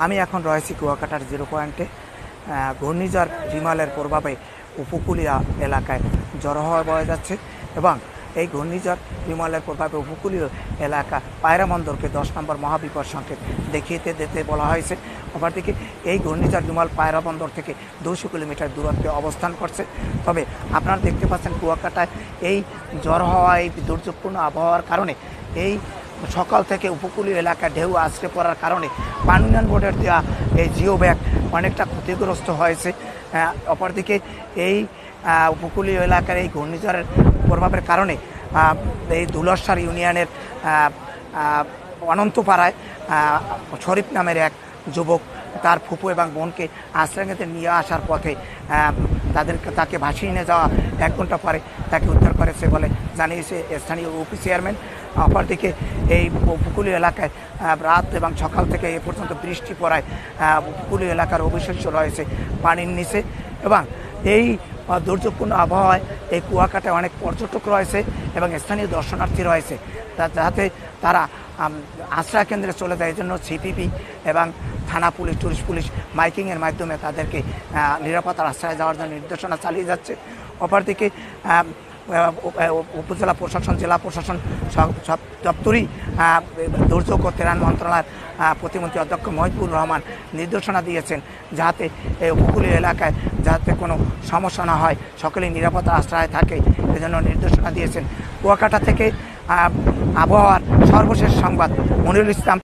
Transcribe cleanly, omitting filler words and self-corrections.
আমি এখন রয়েছি কুয়াকাটার জিরো পয়েন্টে। ঘূর্ণিঝড় রিমালের প্রভাবে উপকূলীয় এলাকায় ঝড়ো হাওয়া বয়ে যাচ্ছে এবং এই ঘূর্ণিঝড় রিমালের প্রভাবে উপকূলীয় এলাকা পায়রা বন্দরকে 10 নম্বর মহাবিপদ সংকেত দেখিয়ে দিতে বলা হয়েছে। অপরদিকে এই ঘূর্ণিঝড় রিমাল পায়রা বন্দর থেকে 200 কিলোমিটার দূরত্বে অবস্থান করছে। তবে আপনারা দেখতে পাচ্ছেন কুয়াকাটায় এই ঝড়ো হাওয়া, এই দুর্যোগপূর্ণ আবহাওয়ার কারণে এই সকাল থেকে উপকূলীয় এলাকায় ঢেউ আছড়ে পড়ার কারণে পানি উন্নয়ন বোর্ডের দেওয়া এই জিও ব্যাগ অনেকটা ক্ষতিগ্রস্ত হয়েছে। অপরদিকে এই উপকূলীয় এলাকার এই ঘূর্ণিঝড়ের প্রভাবের কারণে এই দুলসার ইউনিয়নের অনন্তপাড়ায় শরীফ নামের এক যুবক তার ফুপু এবং বোনকে আশ্রয়কেন্দ্রে নিয়ে আসার পথে তাকে ভাসিয়ে নিয়ে যাওয়া 1 ঘন্টা পরে তাকে উদ্ধার করেছে বলে জানিয়েছে স্থানীয় ইউপি চেয়ারম্যান। অপরদিকে এই উপকূলীয় এলাকায় রাত এবং সকাল থেকে এ পর্যন্ত বৃষ্টি পড়ায় উপকূলীয় এলাকার অবশিষ্ট রয়েছে পানির নিচে এবং এই দুর্যোগপূর্ণ আবহাওয়ায় এই কুয়াকাটায় অনেক পর্যটক রয়েছে এবং স্থানীয় দর্শনার্থী রয়েছে, যাতে তারা আশ্রয় কেন্দ্রে চলে যায়। এই জন্য সিপিপি এবং থানা পুলিশ, টুরিস্ট পুলিশ মাইকিংয়ের মাধ্যমে তাদেরকে নিরাপত্তার আশ্রয়ে যাওয়ার জন্য নির্দেশনা চালিয়ে যাচ্ছে। অপরদিকে উপজেলা প্রশাসন, জেলা প্রশাসন সব দপ্তরই দুর্যোগ ও ত্রাণ মন্ত্রণালয়ের প্রতিমন্ত্রী অধ্যক্ষ মহিবুর রহমান নির্দেশনা দিয়েছেন যাতে এই উপকূলীয় এলাকায় যাতে কোনো সমস্যা না হয়, সকলেই নিরাপত্তার আশ্রয়ে থাকে, এজন্য নির্দেশনা দিয়েছেন। কুয়াকাটা থেকে আবহাওয়ার সর্বশেষ সংবাদ, মনিরুল ইসলাম।